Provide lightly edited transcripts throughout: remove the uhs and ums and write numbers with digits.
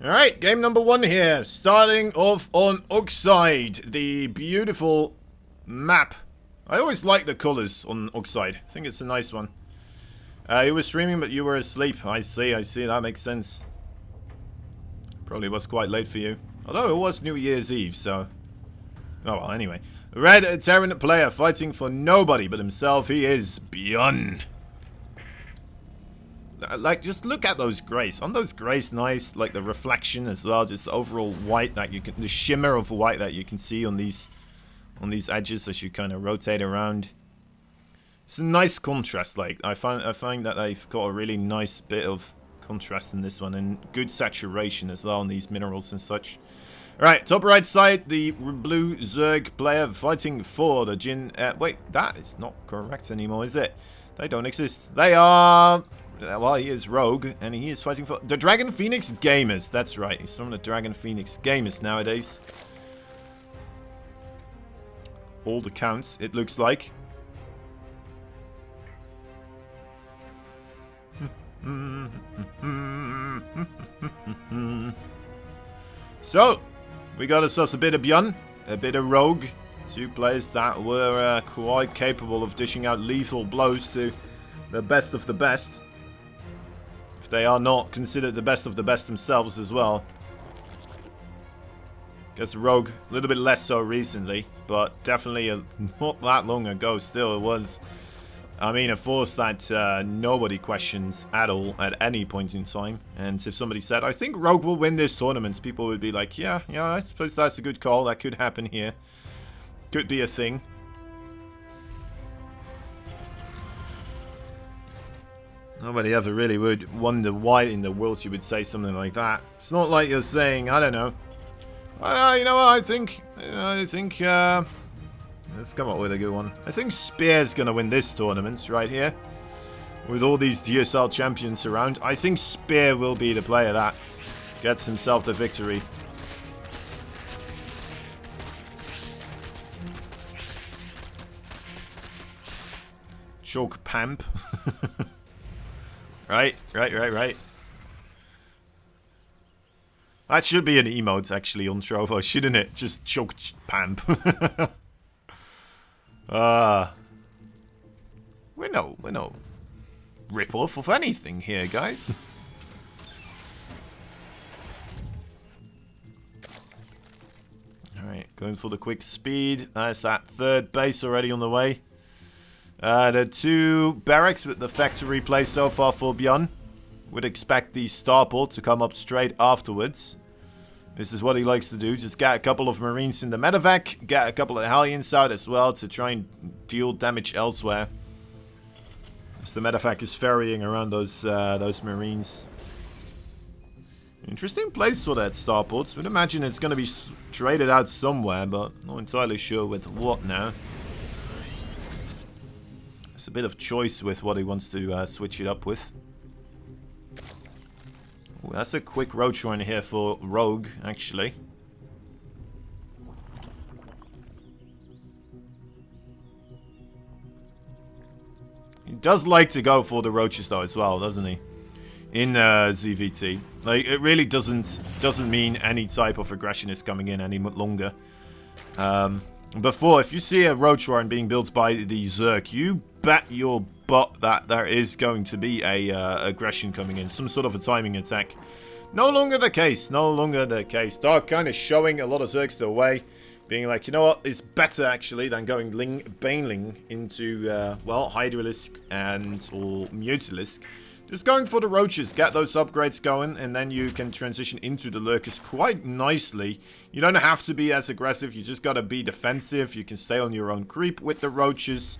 Alright, game number 1 here. Starting off on Oxide, the beautiful map. I always like the colors on Oxide. I think it's a nice one. You were streaming, but you were asleep. I see. That makes sense. Probably was quite late for you. Although it was New Year's Eve, so... Oh, well, anyway. Red Terran player fighting for nobody but himself. He is BYUN. Like, just look at those grays. Aren't those grays nice? Like the reflection as well. Just the overall white that you can... The shimmer of white that you can see on these edges as you kind of rotate around. It's a nice contrast. Like, I find that they've got a really nice bit of contrast in this one. And good saturation as well on these minerals and such. Alright, top right side, the blue Zerg player fighting for the Jin... wait, that is not correct anymore, is it? They don't exist. They are... Well, he is Rogue, and he is fighting for the Dragon Phoenix Gamers. That's right, he's from the Dragon Phoenix Gamers nowadays. All the counts, it looks like. So, we got ourselves a bit of BYUN, a bit of Rogue. Two players that were quite capable of dishing out lethal blows to the best of the best. If they are not considered the best of the best themselves as well. Guess Rogue, a little bit less so recently, but definitely not that long ago still it was. I mean, a force that nobody questions at all at any point in time. And if somebody said, I think Rogue will win this tournament, people would be like, yeah, I suppose that's a good call. That could happen here. Could be a thing. Nobody ever really would wonder why in the world you would say something like that. It's not like you're saying, I don't know. You know what, I think, let's come up with a good one. I think Spear's gonna win this tournament right here. With all these DSL champions around, I think Spear will be the player that gets himself the victory. Choke Pamp. Right. That should be an emote, actually, on Trovo, shouldn't it? Just choke Pamp. We're no rip-off of anything here, guys. Alright, going for the quick speed. There's that third base already on the way. The two barracks with the factory place so far for BYUN. Would expect the starport to come up straight afterwards. This is what he likes to do. Just get a couple of marines in the medevac. Get a couple of Hellions out as well to try and deal damage elsewhere. As the medevac is ferrying around those marines. Interesting place for that starport. Would imagine it's going to be traded out somewhere, but not entirely sure with what now. A bit of choice with what he wants to switch it up with. Ooh, that's a quick Roach run here for Rogue, actually. He does like to go for the Roaches though as well, doesn't he? In ZVT. Like, it really doesn't mean any type of aggression is coming in any longer. Before, if you see a Roach Warren being built by the Zerg, you bet your butt that there is going to be a aggression coming in. Some sort of a timing attack. No longer the case. Dark kind of showing a lot of Zergs their way. Being like, you know what, it's better actually than going Baneling into, well, Hydralisk or Mutalisk. Just going for the Roaches, get those upgrades going, and then you can transition into the Lurkers quite nicely. You don't have to be as aggressive, you just gotta be defensive. You can stay on your own creep with the Roaches.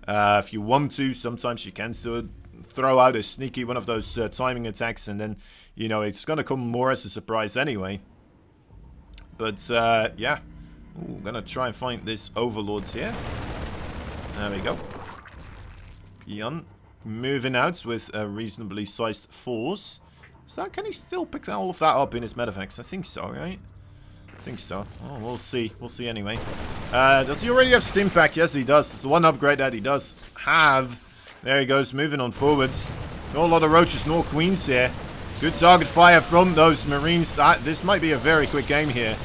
If you want to, sometimes you can still throw out a sneaky one of those timing attacks, and then, you know, it's gonna come more as a surprise anyway. But, yeah. Ooh, gonna try and find this Overlords here. There we go. BYUN moving out with a reasonably sized force. So can he still pick all of that up in his medevacs? I think so, right? I think so. Oh, we'll see. We'll see anyway. Does he already have Stim Pack? Yes, he does. It's the one upgrade that he does have. There he goes, moving on forwards. Not a lot of Roaches nor Queens here. Good target fire from those Marines. This might be a very quick game here.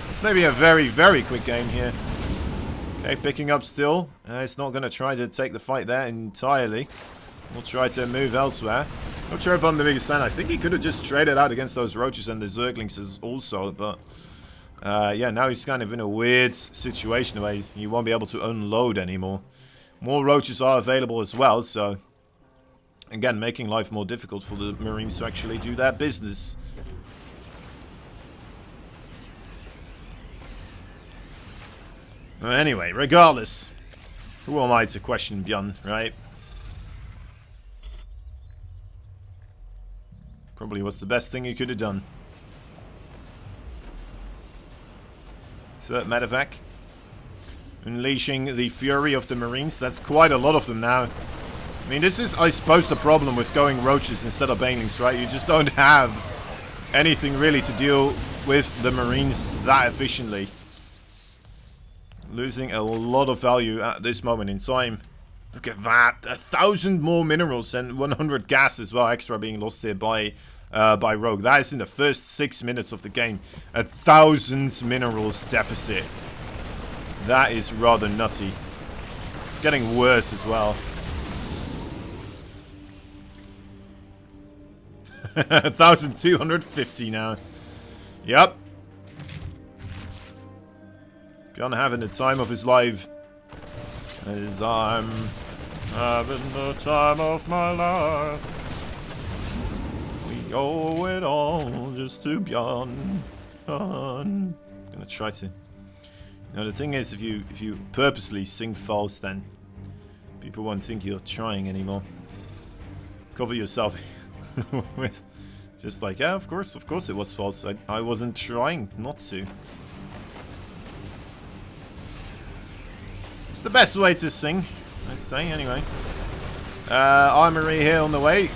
This may be a very, very quick game here. Okay, picking up still. It's not going to try to take the fight there entirely. We'll try to move elsewhere. Not sure if I'm the biggest fan. I think he could have just traded out against those Roaches and the Zerglings also, but... yeah, now he's kind of in a weird situation where he won't be able to unload anymore. More Roaches are available as well, so... Again, making life more difficult for the Marines to actually do their business. Anyway, regardless. Who am I to question BYUN, right? Probably was the best thing he could have done. Third medevac. Unleashing the fury of the Marines. That's quite a lot of them now. I mean, this is, I suppose, the problem with going Roaches instead of Banelings, right? You just don't have anything really to deal with the Marines that efficiently. Losing a lot of value at this moment in time. Look at that. 1,000 more minerals and 100 gas as well extra being lost here by Rogue. That is in the first 6 minutes of the game. 1,000 minerals deficit. That is rather nutty. It's getting worse as well. 1,250 now. Yep. BYUN having the time of his life. As I'm having the time of my life. We owe it all just to BYUN. I'm gonna try to. You know, the thing is, if you purposely sing false, then people won't think you're trying anymore. Cover yourself with just like, yeah, of course it was false. I wasn't trying not to. It's the best way to sing, I'd say, anyway. Armory here on the way,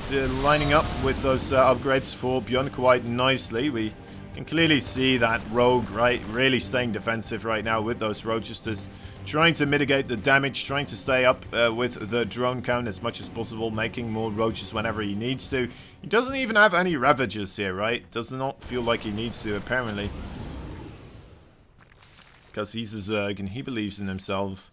lining up with those upgrades for BYUN quite nicely. We can clearly see that Rogue, right, really staying defensive right now with those Rochesters. Trying to mitigate the damage, trying to stay up with the drone count as much as possible, making more Roaches whenever he needs to. He doesn't even have any Ravagers here, right? Does not feel like he needs to, apparently. Because he's a Zerg and he believes in himself.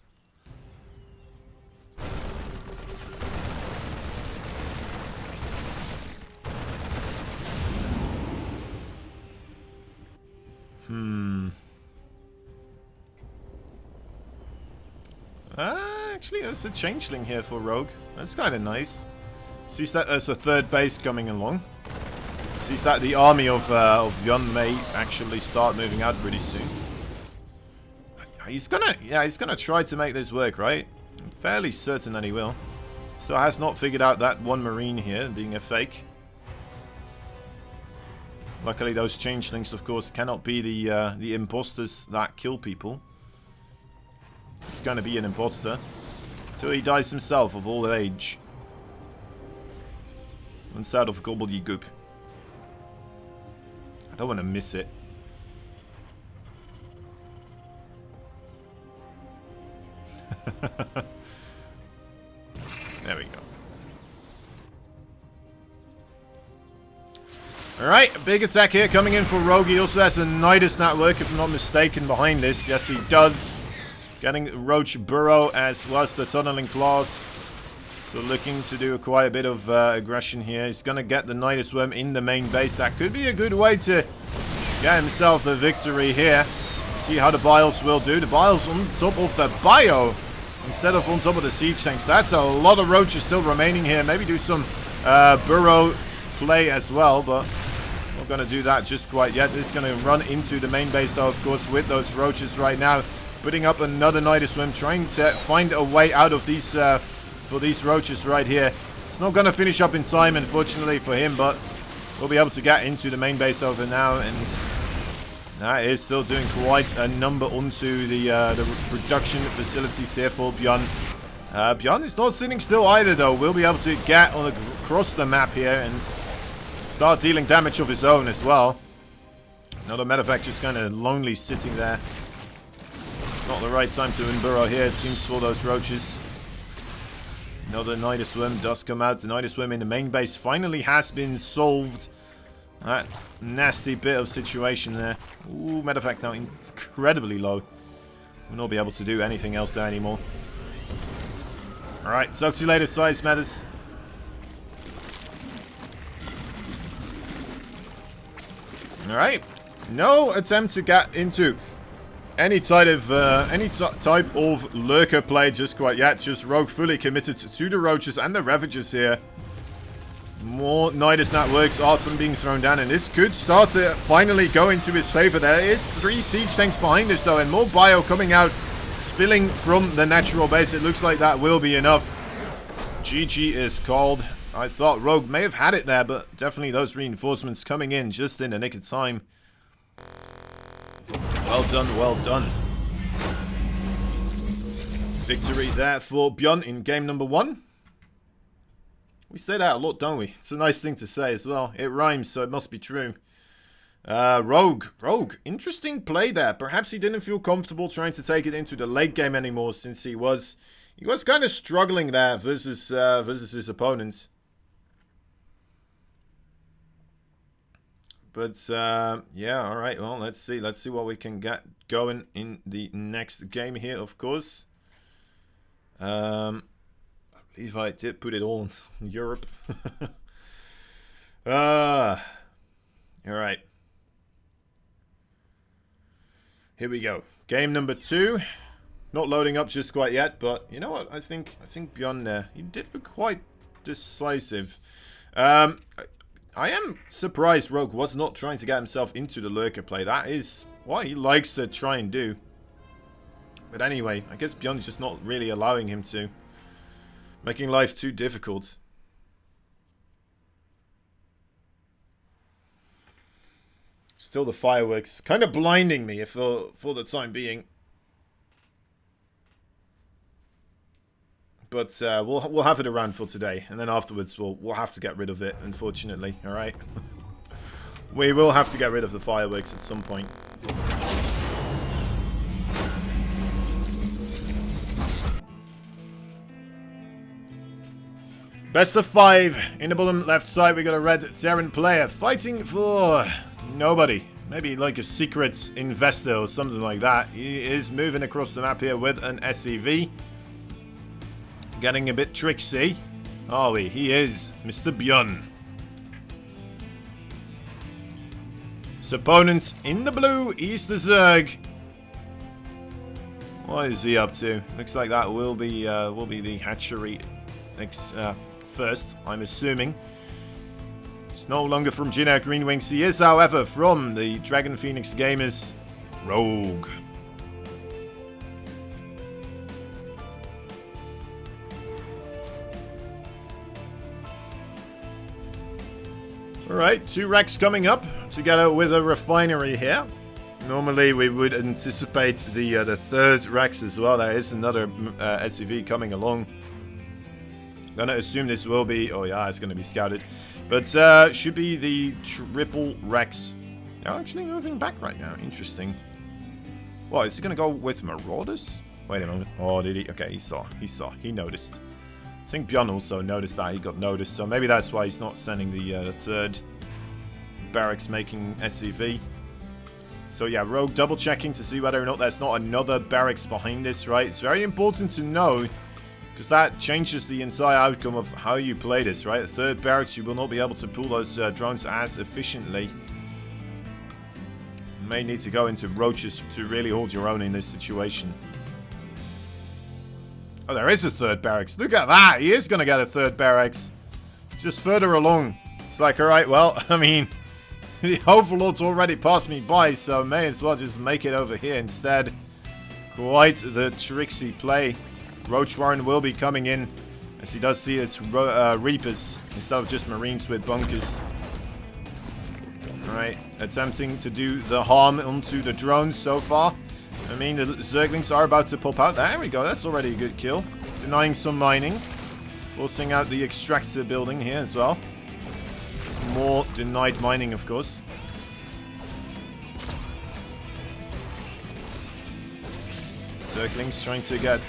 Actually, there's a changeling here for Rogue. That's kind of nice. Sees that there's a third base coming along. Sees that the army of BYUN may actually start moving out pretty soon. He's gonna try to make this work, right? I'm fairly certain that he will. Still has not figured out that one Marine here being a fake. Luckily, those changelings, of course, cannot be the imposters that kill people. He's going to be an imposter until he dies himself of old age. Runs out of gobbledygook. I don't want to miss it. There we go. Alright, a big attack here coming in for Rogue. He also has a Nidus network, if I'm not mistaken, behind this. Yes, he does. Getting Roach Burrow as well as the Tunneling Claws. So looking to do quite a bit of aggression here. He's going to get the Nidus Worm in the main base. That could be a good way to get himself a victory here. See how the Biles will do. The Biles on top of the Bio instead of on top of the Siege Tanks. That's a lot of Roaches still remaining here. Maybe do some Burrow play as well, but not going to do that just quite yet. It's going to run into the main base though, of course, with those Roaches right now. Putting up another Nidus Worm, trying to find a way out of these for these Roaches right here. It's not going to finish up in time, unfortunately for him, but we'll be able to get into the main base over now, and that is still doing quite a number onto the production facilities here for BYUN. BYUN is not sitting still either, though. We'll be able to get across the map here and start dealing damage of his own as well. Another medevac just kind of lonely sitting there. Not the right time to unburrow here, it seems, for those Roaches. Another Nidus Worm does come out. The Nidus Worm in the main base finally has been solved. That nasty bit of situation there. Ooh, matter of fact, now incredibly low. We'll not be able to do anything else there anymore. Alright, talk to you later, size matters. Alright. No attempt to get into any type of lurker play just quite yet. Just Rogue fully committed to the Roaches and the Ravagers here. More Nidus networks are being thrown down, and this could start to finally go into his favor. There is 3 siege tanks behind this though, and more bio coming out, spilling from the natural base. It looks like that will be enough. GG is called. I thought Rogue may have had it there, but definitely those reinforcements coming in just in the nick of time. Well done, well done. Victory there for BYUN in game number 1. We say that a lot, don't we? It's a nice thing to say as well. It rhymes, so it must be true. Rogue. Interesting play there. Perhaps he didn't feel comfortable trying to take it into the late game anymore, since he was kind of struggling there versus his opponents. But yeah, all right. Well, let's see what we can get going in the next game here. Of course, I believe I did put it all in Europe. All right. Here we go. Game number 2. Not loading up just quite yet, but you know what? I think BYUN there, he did look quite decisive. I am surprised Rogue was not trying to get himself into the Lurker play. That is what he likes to try and do. But anyway, I guess BYUN's just not really allowing him to. Making life too difficult. Still the fireworks kind of blinding me for the time being. But we'll have it around for today, and then afterwards we'll have to get rid of it, unfortunately. All right, we will have to get rid of the fireworks at some point. Best of 5 in the bottom left side. We got a red Terran player fighting for nobody. Maybe like a secret investor or something like that. He is moving across the map here with an SCV. Getting a bit tricksy. Are we? He is Mr. BYUN. His opponent in the blue, he's the Zerg. What is he up to? Looks like that will be the hatchery first, I'm assuming. It's no longer from Generic Green Wings. He is, however, from the Dragon Phoenix Gamers Rogue. Alright, 2 racks coming up, together with a refinery here. Normally we would anticipate the 3rd racks as well. There is another SCV coming along. Gonna assume this will be... oh yeah, it's gonna be scouted. But should be the triple racks. They're actually moving back right now. Interesting. What, is he gonna go with Marauders? Wait a moment. Oh, did he? Okay, he saw. He noticed. I think BYUN also noticed that. He got noticed, so maybe that's why he's not sending the 3rd barracks making SCV. So yeah, Rogue double checking to see whether or not there's not another barracks behind this, right? It's very important to know, because that changes the entire outcome of how you play this, right? The 3rd barracks, you will not be able to pull those drones as efficiently. You may need to go into Roaches to really hold your own in this situation. Oh, there is a 3rd barracks. Look at that. He is going to get a 3rd barracks. Just further along. It's like, alright, well, I mean, the Overlord's already passed me by, so may as well just make it over here instead. Quite the tricksy play. Roach Warren will be coming in, as he does see its Reapers, instead of just Marines with bunkers. Alright, attempting to do the harm onto the drones so far. I mean, the Zerglings are about to pop out. There we go, that's already a good kill. Denying some mining. Forcing out the extractor building here as well. More denied mining, of course. Zerglings trying to get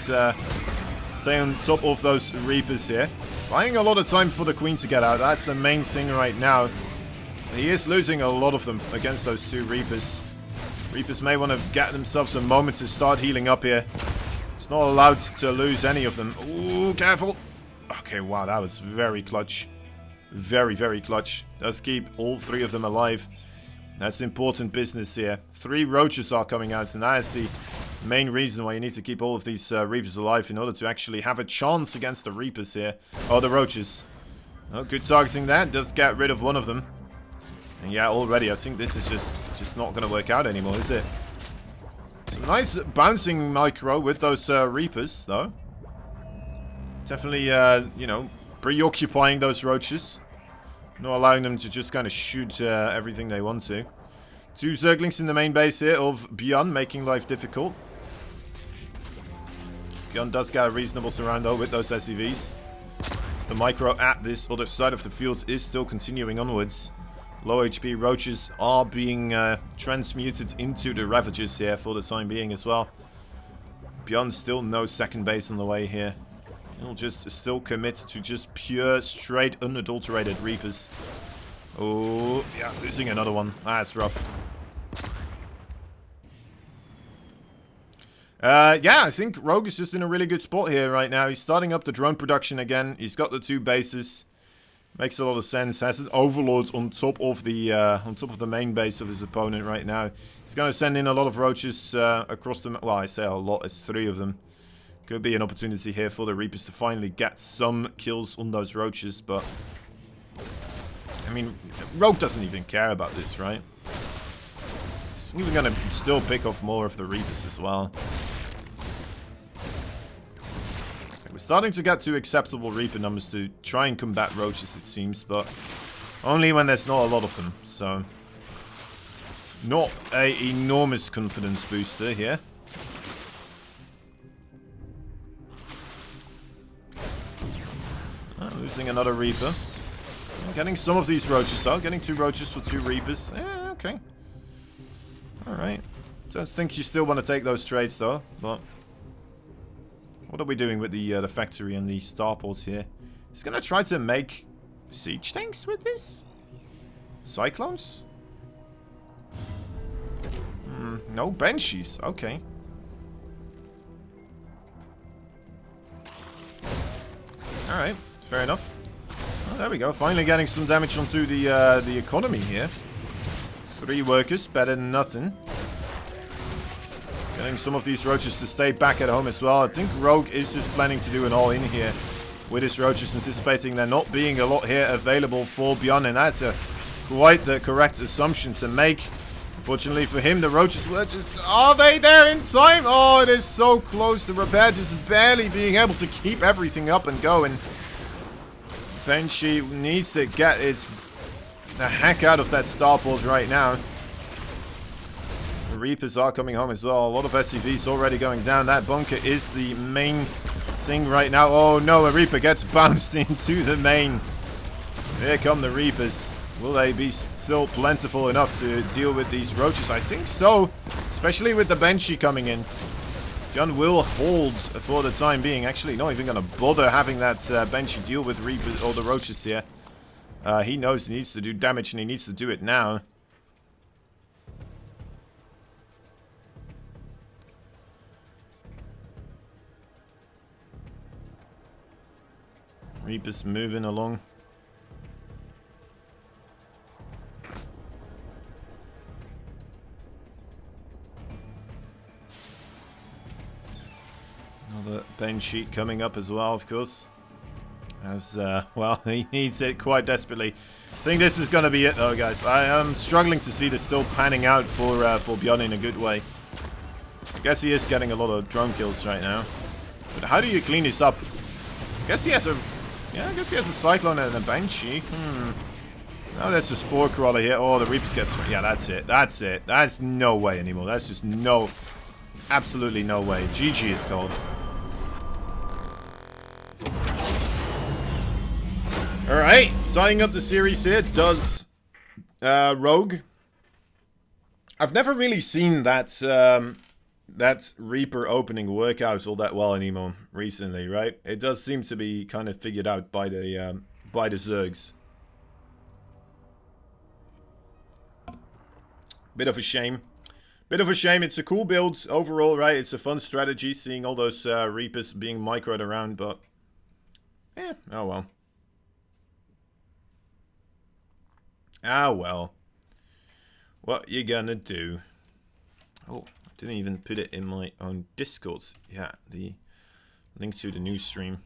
stay on top of those Reapers here. Buying a lot of time for the Queen to get out. That's the main thing right now. He is losing a lot of them against those 2 Reapers. Reapers may want to get themselves a moment to start healing up here. It's not allowed to lose any of them. Ooh, careful. Okay, wow, that was very clutch. Very, very clutch. Does keep all 3 of them alive. That's important business here. 3 Roaches are coming out, and that is the main reason why you need to keep all of these Reapers alive in order to actually have a chance against the Reapers here. Oh, the Roaches. Oh, good targeting there. Does get rid of one of them. And yeah, already I think this is just not going to work out anymore, is it? Some nice bouncing micro with those Reapers, though. Definitely, you know, preoccupying those Roaches. Not allowing them to just kind of shoot everything they want to. 2 Zerglings in the main base here of BYUN, making life difficult. BYUN does get a reasonable surround, though, with those SCVs. The micro at this other side of the field is still continuing onwards. Low HP Roaches are being transmuted into the Ravagers here for the time being as well. BYUN still no second base on the way here. He'll just still commit to just pure, straight, unadulterated Reapers. Oh, yeah, losing another one. That's rough. Yeah, I think Rogue is just in a really good spot here right now. He's starting up the drone production again. He's got the 2 bases. Makes a lot of sense. Has an Overlord on top of the main base of his opponent right now. He's going to send in a lot of Roaches across the... Well, I say a lot. It's 3 of them. Could be an opportunity here for the Reapers to finally get some kills on those Roaches, but... I mean, Rogue doesn't even care about this, right? He's even going to still pick off more of the Reapers as well. We're starting to get to acceptable Reaper numbers to try and combat Roaches, it seems, but only when there's not a lot of them, so not an enormous confidence booster here. Losing another Reaper. Getting some of these Roaches, though. Getting 2 Roaches for 2 Reapers. Okay. Alright. Don't think you still want to take those trades, though, but... What are we doing with the factory and the starports here? He's gonna try to make siege tanks with this? Cyclones? No, Banshees. Okay. Alright, fair enough. Oh, there we go. Finally getting some damage onto the economy here. 3 workers, better than nothing. Getting some of these Roaches to stay back at home as well. I think Rogue is just planning to do an all-in here with his Roaches, anticipating there not being a lot here available for BYUN, and that's quite the correct assumption to make. Unfortunately for him, the Roaches were just... Are they there in time? Oh, it is so close. The repair just barely being able to keep everything up and going. Banshee needs to get the heck out of that starport right now. The Reapers are coming home as well. A lot of SCVs already going down. That bunker is the main thing right now. Oh no, a Reaper gets bounced into the main. Here come the Reapers. Will they be still plentiful enough to deal with these Roaches? I think so. Especially with the Banshee coming in. BYUN will hold for the time being. Actually, not even going to bother having that Banshee deal with Reapers or the Roaches here. He knows he needs to do damage and he needs to do it now. Reapers moving along. Another Banshee coming up as well, of course. As, well, he needs it quite desperately. I think this is going to be it, though, guys. I am struggling to see this still panning out for BYUN in a good way. I guess he is getting a lot of drone kills right now. But how do you clean this up? I guess he has a... Yeah, I guess he has a Cyclone and a Banshee. Now there's a Spore Crawler here. Oh, the Reapers get... Yeah, that's it. That's it. That's no way anymore. That's just no... Absolutely no way. GG is called. Alright. Tying up the series here does Rogue. I've never really seen that that Reaper opening work out all that well anymore recently, right? It does seem to be kind of figured out by the Zergs. Bit of a shame. Bit of a shame. It's a cool build overall, right? It's a fun strategy, seeing all those Reapers being microed around, but... eh, oh well. Ah well. What you gonna do? Oh, I didn't even put it in my own Discord. Yeah, the link to the news stream.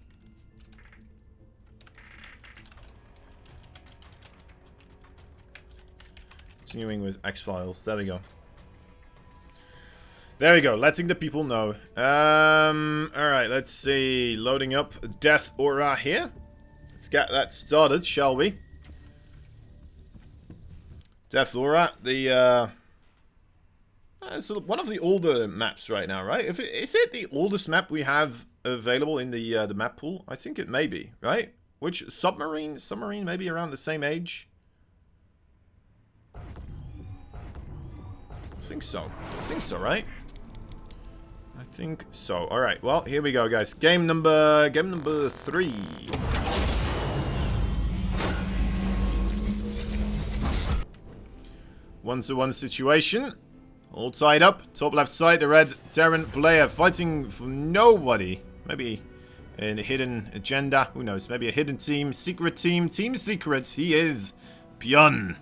Continuing with X-Files. There we go. There we go. Letting the people know. Alright, let's see. Loading up Death Aura here. Let's get that started, shall we? Death Aura, the it's one of the older maps right now, right? Is it the oldest map we have available in the map pool? I think it may be, right? Which submarine maybe around the same age? I think so. I think so, right? I think so. All right. Well, here we go, guys. Game number 3. One-to-one situation. All tied up. Top left side, the red Terran player fighting for nobody. Maybe a hidden agenda. Who knows? Maybe a hidden team. Secret team. Team secrets. He is BYUN.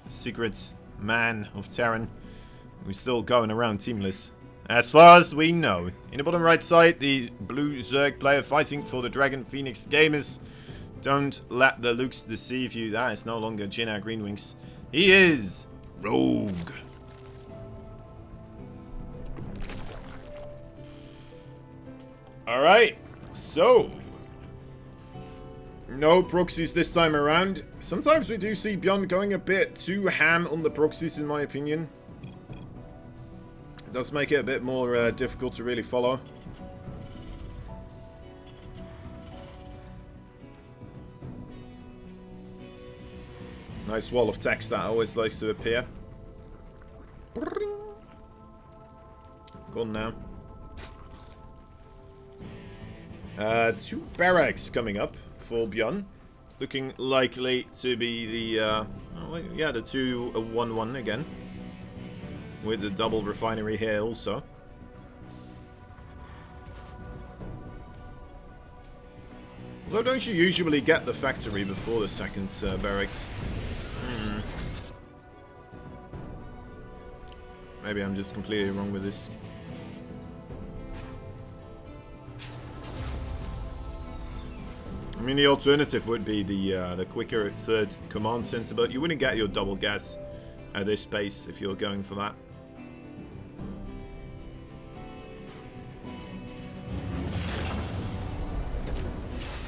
Secret man of Terran. Who's still going around teamless. As far as we know. In the bottom right side, the blue Zerg player fighting for the Dragon Phoenix Gamers. Don't let the looks deceive you. That is no longer Jinna Greenwings. He is Rogue. Alright, so no proxies this time around. Sometimes we do see BYUN going a bit too ham on the proxies, in my opinion. It does make it a bit more difficult to really follow. Nice wall of text that always likes to appear. Gone now. 2 barracks coming up for BYUN. Looking likely to be the, yeah, the 2-1-1 again. With the double refinery here also. Although don't you usually get the factory before the second barracks? Maybe I'm just completely wrong with this. I mean, the alternative would be the quicker third command center, but you wouldn't get your double gas at this pace if you're going for that.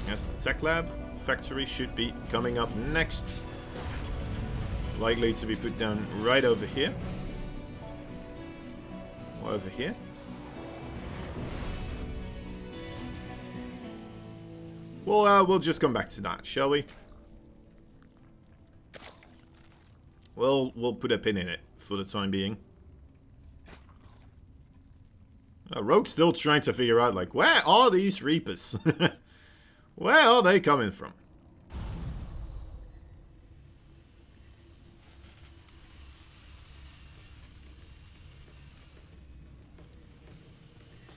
Yes, the tech lab factory should be coming up next. Likely to be put down right over here. Or over here. Well, we'll just come back to that, shall we? We'll put a pin in it for the time being. Roach still trying to figure out, like, where are these Reapers? Where are they coming from?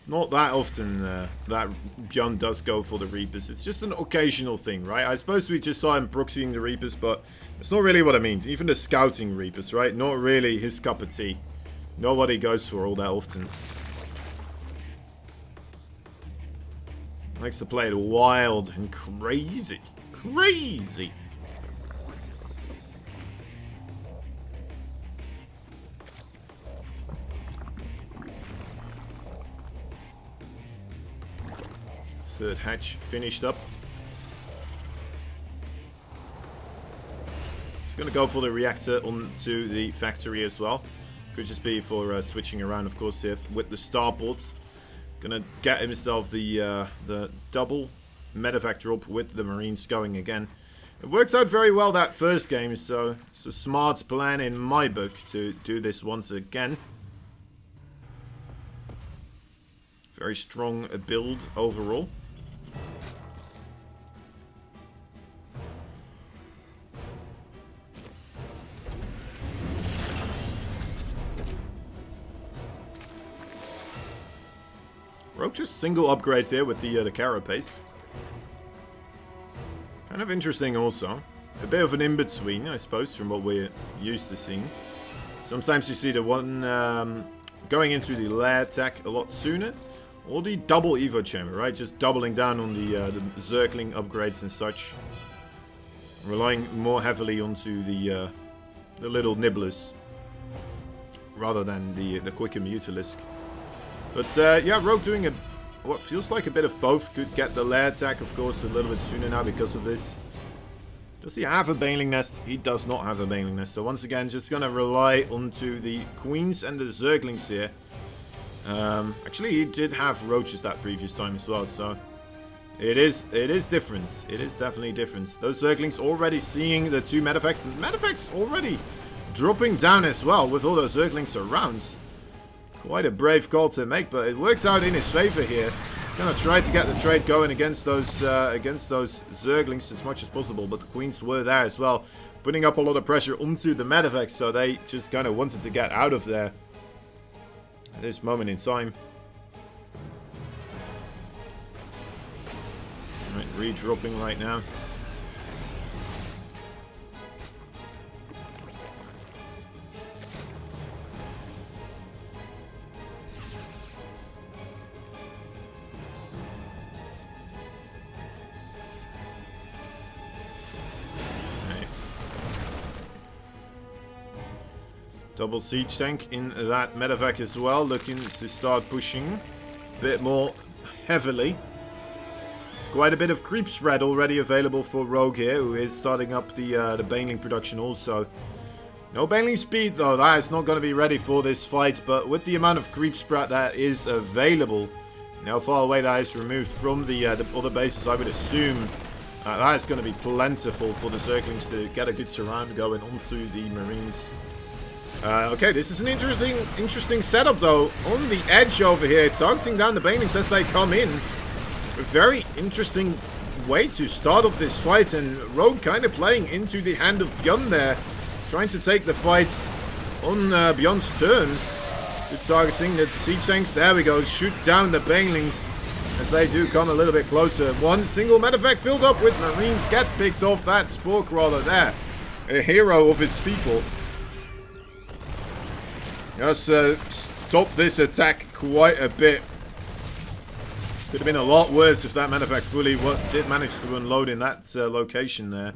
Not that often that BYUN does go for the Reapers. It's just an occasional thing, right? I suppose we just saw him proxying the Reapers, but it's not really what I mean. Even the scouting Reapers, right? Not really his cup of tea. Not what he goes for all that often. Likes to play it wild and crazy. Crazy! Third hatch finished up. He's going to go for the reactor onto the factory as well. Could just be for switching around, of course, here with the starport. Gonna get himself the double medevac drop with the Marines going again. It worked out very well that first game, so it's a smart plan in my book to do this once again. Very strong build overall. Roach's single upgrades here with the carapace. Kind of interesting also. A bit of an in-between, I suppose, from what we're used to seeing. Sometimes you see the one going into the lair attack a lot sooner. Or the double Evo chamber, right? Just doubling down on the Zergling upgrades and such. Relying more heavily onto the little nibblers. Rather than the quicker Mutalisk. But yeah, Rogue doing what feels like a bit of both. Could get the lair attack, of course, a little bit sooner now because of this. Does he have a Baneling Nest? He does not have a Baneling Nest. So once again, just going to rely onto the Queens and the Zerglings here. Actually, he did have Roaches that previous time as well, so it is different. It is definitely different. Those Zerglings already seeing the two Medifex. The Medifex already dropping down as well with all those Zerglings around. Quite a brave call to make, but it works out in his favor here. He's gonna try to get the trade going against those Zerglings as much as possible, but the Queens were there as well, putting up a lot of pressure onto the Medifex, so they just kind of wanted to get out of there at this moment in time. Right, re-dropping right now. Double siege tank in that medevac as well, looking to start pushing a bit more heavily. There's quite a bit of creep spread already available for Rogue here, who is starting up the Baneling production also. No Baneling speed though, that is not going to be ready for this fight, but with the amount of creep spread that is available, and how far away that is removed from the other bases, I would assume that is going to be plentiful for the Zerglings to get a good surround going onto the Marines. Okay, this is an interesting setup though. On the edge over here, targeting down the Banelings as they come in. A very interesting way to start off this fight, and Rogue kind of playing into the hand of BYUN there. Trying to take the fight on BYUN's terms. Good targeting the siege tanks. There we go. Shoot down the Banelings as they do come a little bit closer. One single medevac filled up with Marines gets picked off. That Spore Crawler there. A hero of its people. Just stop this attack quite a bit. Could have been a lot worse if that medevac fully did manage to unload in that location there.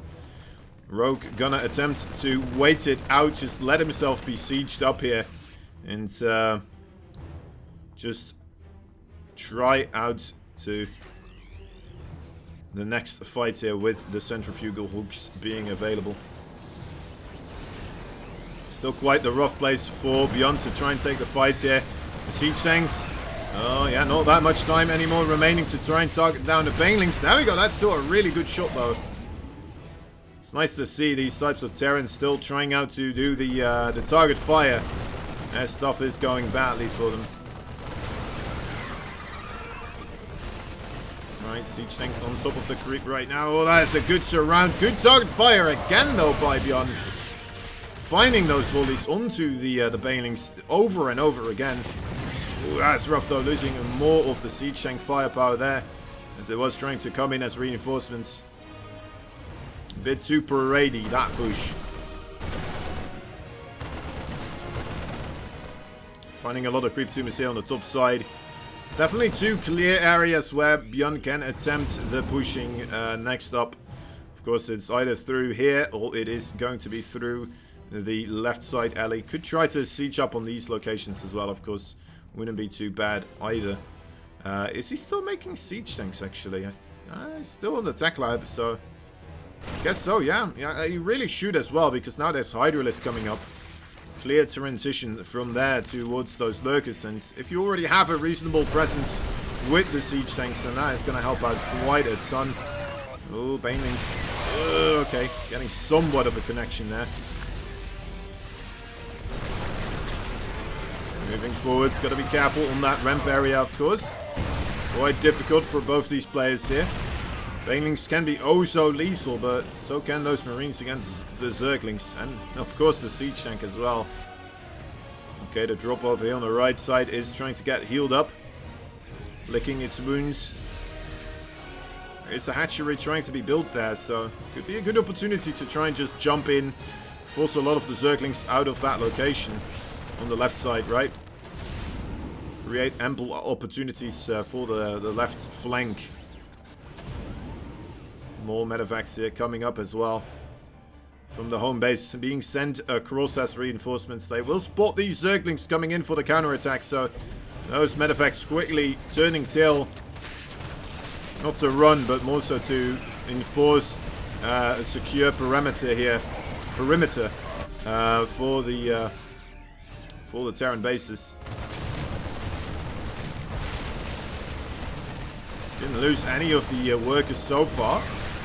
Rogue gonna attempt to wait it out, just let himself be sieged up here, and just try out to the next fight here with the centrifugal hooks being available. Still quite the rough place for BYUN to try and take the fight here. The siege tanks. Oh yeah, not that much time anymore remaining to try and target down the Banelings. There we go, that's still a really good shot though. It's nice to see these types of Terrans still trying out to do the target fire as stuff is going badly for them. Right, siege tank on top of the creep right now. Oh, that's a good surround. Good target fire again though by BYUN. Finding those volleys onto the Banelings over and over again. Ooh, that's rough though, losing more of the siege tank firepower there, as it was trying to come in as reinforcements. A bit too paradey, that push. Finding a lot of creep tumors here on the top side. Definitely two clear areas where BYUN can attempt the pushing next up. Of course, it's either through here or it is going to be through the left side alley. Could try to siege up on these locations as well, of course. Wouldn't be too bad either. Is he still making siege tanks, actually? He's still on the tech lab, so I guess so, yeah. Yeah, he really should as well, because now there's Hydralisk coming up. Clear transition from there towards those Lurkers, and if you already have a reasonable presence with the siege tanks, then that is going to help out quite a ton. Oh, Banelings. Okay, getting somewhat of a connection there. Moving forwards, got to be careful on that ramp area, of course. Quite difficult for both these players here. Banelings can be oh so lethal, but so can those Marines against the Zerglings. And of course the Siege Tank as well. Okay, the drop over here on the right side is trying to get healed up. Licking its wounds. There's a hatchery trying to be built there, so could be a good opportunity to try and just jump in. Force a lot of the Zerglings out of that location on the left side, right? Create ample opportunities for the left flank. More medevacs here coming up as well. From the home base being sent across as reinforcements. They will spot these Zerglings coming in for the counterattack, so those medevacs quickly turning tail. Not to run, but more so to enforce a secure perimeter here. Perimeter for the Terran bases. Didn't lose any of the workers so far.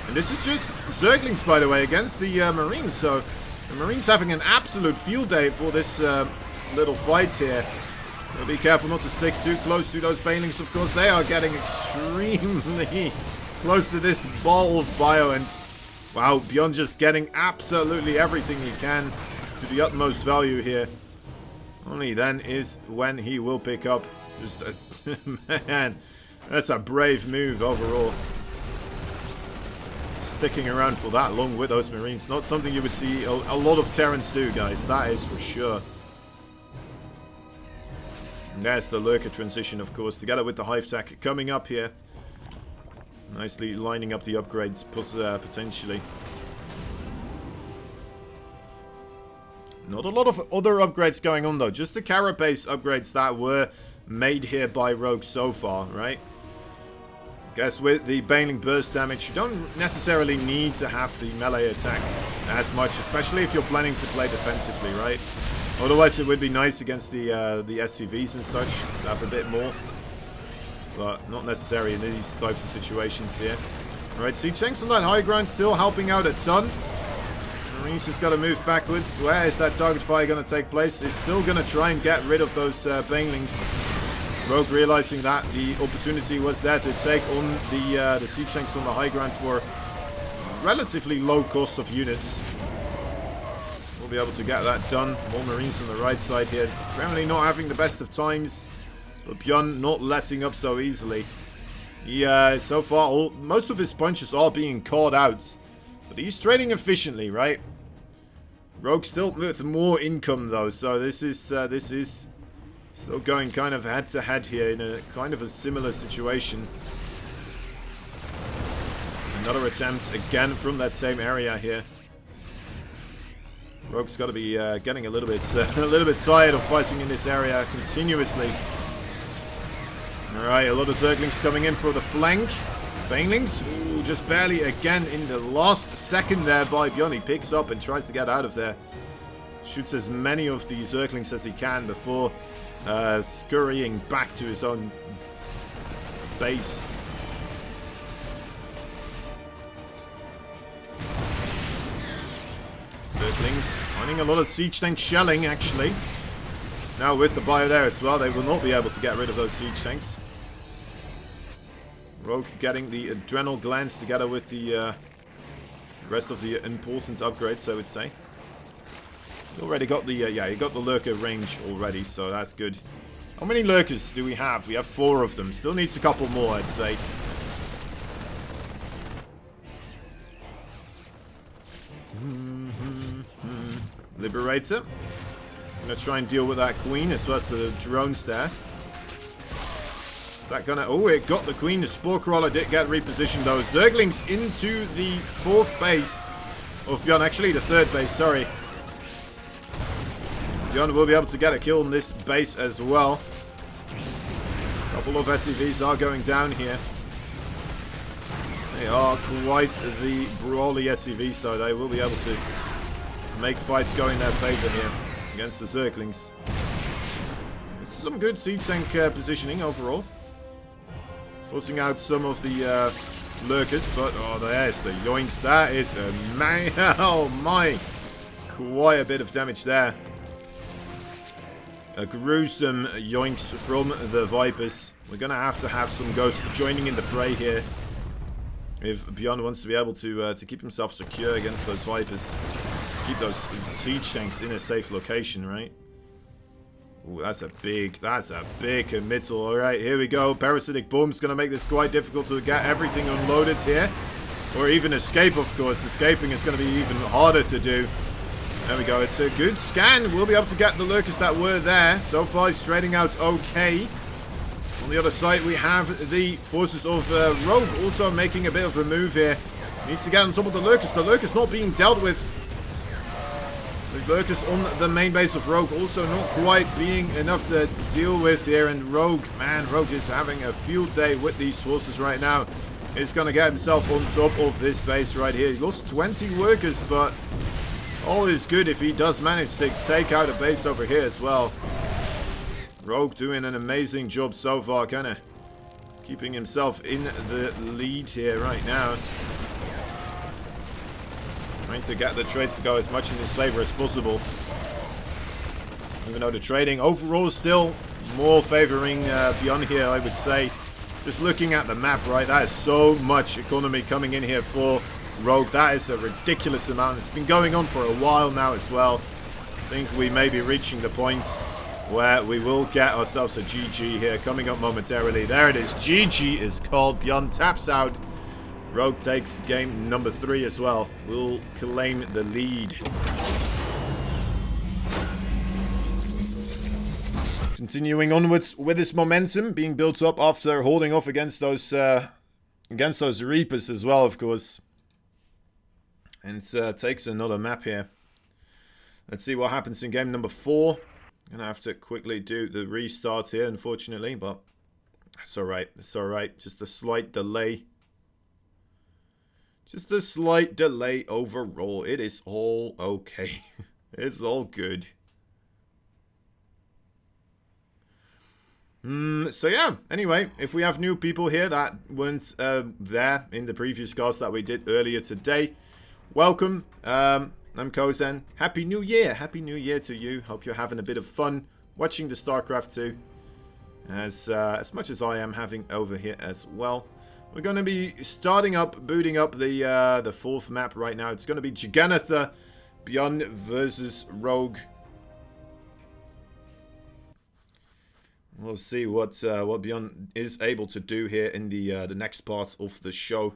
And this is just Zerglings, by the way, against the Marines. So the Marines having an absolute field day for this little fight here. So be careful not to stick too close to those Banelings. Of course, they are getting extremely close to this ball of bio. And wow, BYUN just getting absolutely everything he can to the utmost value here. Only then is when he will pick up. Just man, that's a brave move overall. Sticking around for that long with those Marines. Not something you would see a lot of Terrans do, guys. That is for sure. And there's the Lurker transition, of course, together with the Hive Tech coming up here. Nicely lining up the upgrades, potentially. Not a lot of other upgrades going on, though. Just the Carapace upgrades that were made here by Rogue so far, right? Guess with the Baneling burst damage, you don't necessarily need to have the melee attack as much, especially if you're planning to play defensively, right? Otherwise, it would be nice against the SCVs and such to have a bit more, but not necessary in these types of situations here. All right, Siege Tanks on that high ground still helping out a ton. Marines just got to move backwards. Where is that target fire going to take place? It's still going to try and get rid of those Banelings. Rogue realizing that the opportunity was there to take on the Siege Tanks on the high ground for relatively low cost of units. We'll be able to get that done. More Marines on the right side here. Apparently not having the best of times, but BYUN not letting up so easily. So far, most of his punches are being caught out, but he's trading efficiently, right? Rogue still with more income though, so this is still going kind of head to head here in a kind of a similar situation. Another attempt again from that same area here. Rogue's got to be getting a little bit tired of fighting in this area continuously. All right, a lot of Zerglings coming in for the flank. Banelings, ooh, just barely again in the last second there by BYUN. He picks up and tries to get out of there. Shoots as many of the Zerglings as he can before scurrying back to his own base. Zerglings finding a lot of Siege Tank shelling, actually. Now with the bio there as well, they will not be able to get rid of those Siege Tanks. Rogue getting the adrenal glands together with the rest of the important upgrades, I would say. Already got the, yeah, you got the Lurker range already, so that's good. How many Lurkers do we have? We have 4 of them. Still needs a couple more, I'd say. Liberator. I'm gonna try and deal with that Queen as well as the drones there. Is that gonna... Oh, it got the Queen. The Spore Crawler did get repositioned though. Zerglings into the 4th base of BYUN. Actually, the 3rd base, sorry. BYUN will be able to get a kill on this base as well. A couple of SCVs are going down here. They are quite the brawly SCVs though. They will be able to make fights go in their favor here against the Zerglings. This is some good Siege Tank positioning overall. Forcing out some of the Lurkers, but oh, there's the yoinks. That is a man. Oh my. Quite a bit of damage there. A gruesome yoinks from the Vipers. We're going to have some ghosts joining in the fray here. If BYUN wants to be able to keep himself secure against those Vipers. Keep those siege tanks in a safe location, right? Ooh, that's a big committal. Alright, here we go. Parasitic Bomb's going to make this quite difficult to get everything unloaded here. Or even escape, of course. Escaping is going to be even harder to do. There we go. It's a good scan. We'll be able to get the Lurkers that were there. So far, he's trading out okay. On the other side, we have the forces of Rogue also making a bit of a move here. Needs to get on top of the Lurkers. The Lurkers not being dealt with. The Lurkers on the main base of Rogue also not quite being enough to deal with here. And Rogue, man, Rogue is having a field day with these forces right now. He's going to get himself on top of this base right here. He lost 20 workers, but all is good if he does manage to take out a base over here as well. Rogue doing an amazing job so far, kind of keeping himself in the lead here right now. Trying to get the trades to go as much in his favor as possible. Even though the trading overall is still more favoring BYUN here, I would say. Just looking at the map, right, that is so much economy coming in here for Rogue. That is a ridiculous amount. It's been going on for a while now as well. I think we may be reaching the point where we will get ourselves a GG here coming up momentarily. There it is. GG is called. BYUN taps out. Rogue takes game number 3 as well. We'll claim the lead. Continuing onwards with this momentum being built up after holding off against those Reapers as well, of course. And takes another map here. Let's see what happens in game number 4. Gonna have to quickly do the restart here, unfortunately, but it's alright. It's alright. Just a slight delay. Just a slight delay overall. It is all okay. It's all good. So yeah, anyway, if we have new people here that weren't there in the previous cast that we did earlier today, welcome. I'm Kozen. Happy New Year. Happy New Year to you. Hope you're having a bit of fun watching the StarCraft 2. As much as I am having over here as well. We're going to be booting up the 4th map right now. It's going to be Juggernaut, BYUN versus Rogue. We'll see what BYUN is able to do here in the next part of the show.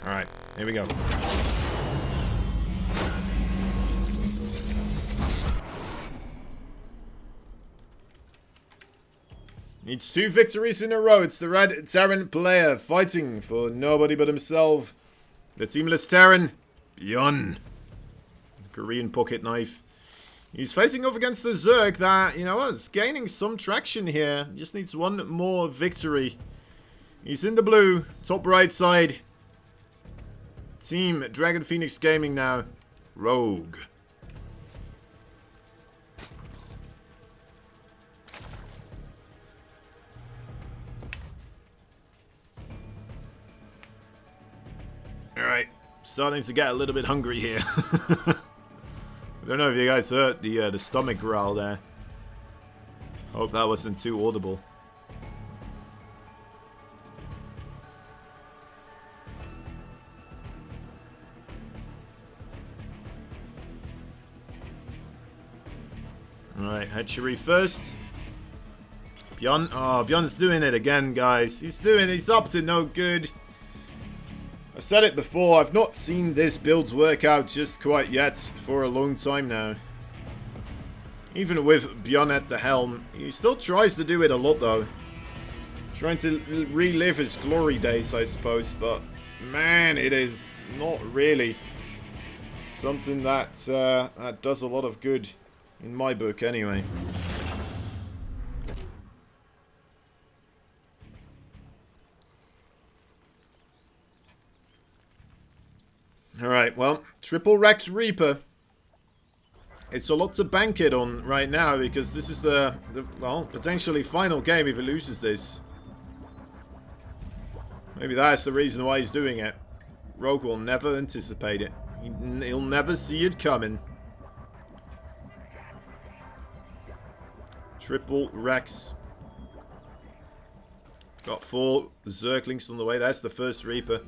All right, here we go. Needs 2 victories in a row. It's the Red Terran player fighting for nobody but himself. The teamless Terran, BYUN. Korean pocket knife. He's facing off against the Zerg that, you know, is gaining some traction here. Just needs one more victory. He's in the blue, top right side. Team Dragon Phoenix Gaming now. Rogue. Alright, starting to get a little bit hungry here. I don't know if you guys heard the stomach growl there. Hope that wasn't too audible. Alright, hatchery first. BYUN, oh, BYUN's doing it again, guys. He's up to no good. I said it before, I've not seen this build work out just quite yet for a long time now. Even with BYUN at the helm, he still tries to do it a lot though. Trying to relive his glory days, I suppose, but man, it is not really something that, that does a lot of good, in my book anyway. Alright, well, Triple Rex Reaper. It's a lot to bank it on right now, because this is the well, potentially final game if he loses this. Maybe that's the reason why he's doing it. Rogue will never anticipate it. He'll never see it coming. Triple Rex. Got 4 Zerglings on the way. That's the first Reaper.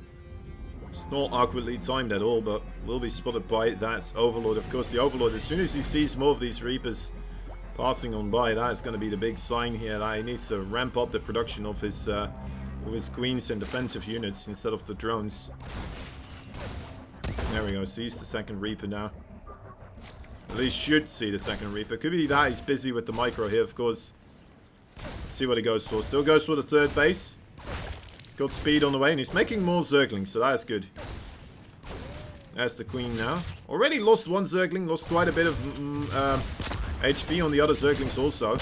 It's not awkwardly timed at all, but will be spotted by that Overlord. Of course, the Overlord, as soon as he sees more of these Reapers passing on by, that is going to be the big sign here that he needs to ramp up the production of his queens and defensive units instead of the drones. There we go. Sees the second Reaper now. At least should see the second Reaper. Could be that he's busy with the micro here, of course. Let's see what he goes for. Still goes for the third base. He's got speed on the way, and he's making more Zerglings, so that is good. There's the Queen now. Already lost 1 Zergling. Lost quite a bit of HP on the other Zerglings also.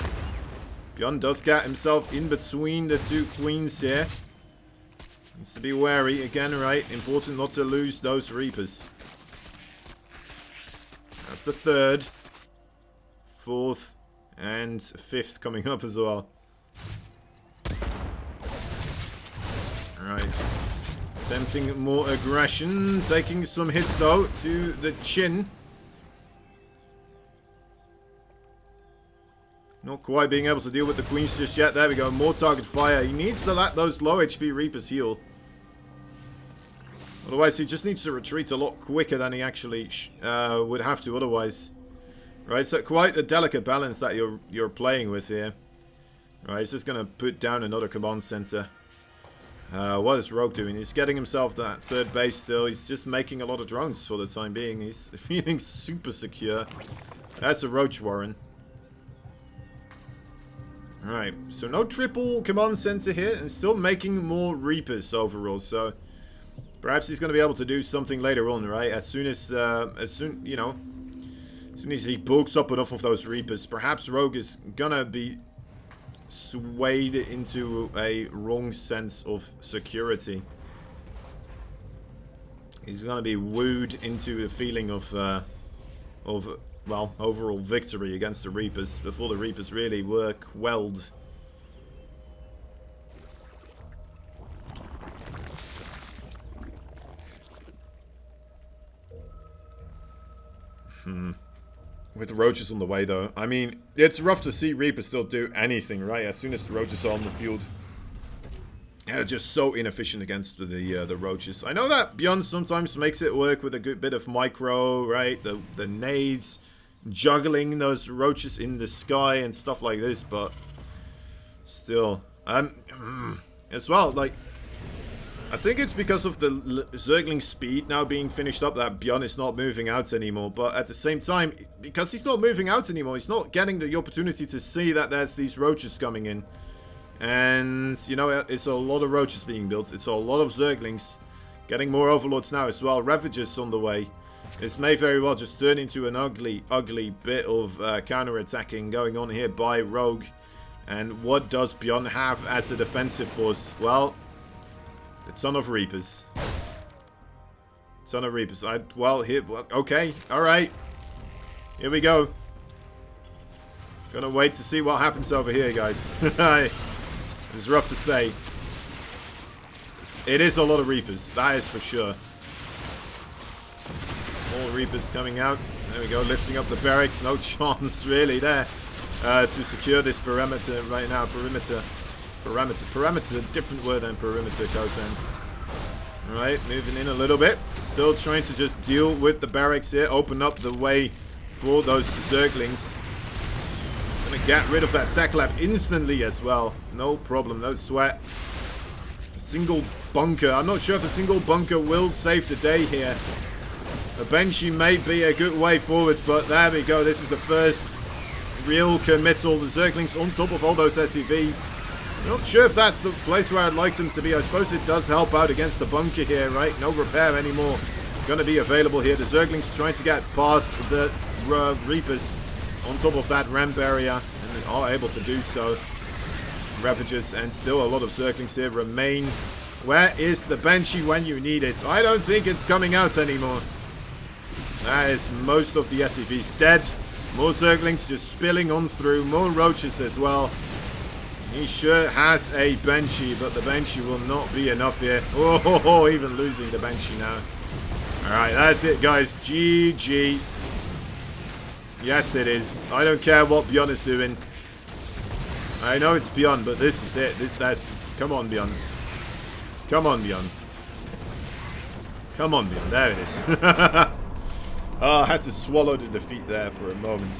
BYUN does get himself in between the 2 Queens here. Needs to be wary again, right? Important not to lose those Reapers. That's the 3rd, 4th, and 5th coming up as well. Alright. Attempting more aggression. Taking some hits though to the chin. Not quite being able to deal with the Queens just yet. There we go. More target fire. He needs to let those low HP Reapers heal. Otherwise, he just needs to retreat a lot quicker than he actually would have to otherwise. Right, so quite the delicate balance that you're playing with here. Right, he's just going to put down another command center. What is Rogue doing? He's getting himself that 3rd base still. He's just making a lot of drones for the time being. He's feeling super secure. That's a Roach Warren. Alright, so no triple command center here, and still making more Reapers overall, so perhaps he's going to be able to do something later on, right? As soon as he bulks up enough of those Reapers, perhaps Rogue is gonna be swayed into a wrong sense of security. He's gonna be wooed into a feeling of well, overall victory against the Reapers before the Reapers really were quelled. With Roaches on the way, though. I mean, it's rough to see Reapers still do anything, right? As soon as the Roaches are on the field. Yeah, just so inefficient against the Roaches. I know that BYUN sometimes makes it work with a good bit of micro, right? The nades, juggling those Roaches in the sky and stuff like this, but still. As well, like, I think it's because of the Zergling speed now being finished up that BYUN is not moving out anymore. But at the same time, because he's not moving out anymore, he's not getting the opportunity to see that there's these Roaches coming in. And, you know, it's a lot of Roaches being built. It's a lot of Zerglings. Getting more Overlords now as well. Ravages on the way. This may very well just turn into an ugly, ugly bit of counter-attacking going on here by Rogue. And what does BYUN have as a defensive force? Well, a ton of Reapers. Ton of Reapers. Okay, alright. Here we go. Gonna wait to see what happens over here, guys. It's rough to say. It is a lot of Reapers, that is for sure. More Reapers coming out. There we go, lifting up the barracks. No chance, really, there. To secure this perimeter right now. Perimeter. Perimeter's a different word than perimeter, Kosen. Alright, moving in a little bit. Still trying to just deal with the barracks here. Open up the way for those Zerglings. Gonna get rid of that tech lab instantly as well. No problem, no sweat. A single bunker. I'm not sure if a single bunker will save the day here. A Banshee may be a good way forward, but there we go. This is the first real committal. The Zerglings on top of all those SCVs. I'm not sure if that's the place where I'd like them to be. I suppose it does help out against the bunker here, right? No repair anymore. Going to be available here. The Zerglings trying to get past the Reapers on top of that ramp area, and they are able to do so. Ravages and still a lot of Zerglings here remain. Where is the Banshee when you need it? I don't think it's coming out anymore. That is most of the SCVs dead. More Zerglings just spilling on through. More Roaches as well. He sure has a Banshee, but the Banshee will not be enough here. Oh, even losing the Banshee now. Alright, that's it, guys. GG. Yes, it is. I don't care what BYUN is doing. I know it's BYUN, but this is it. That's... Come on, BYUN. Come on, BYUN. Come on, BYUN. There it is. Oh, I had to swallow the defeat there for a moment.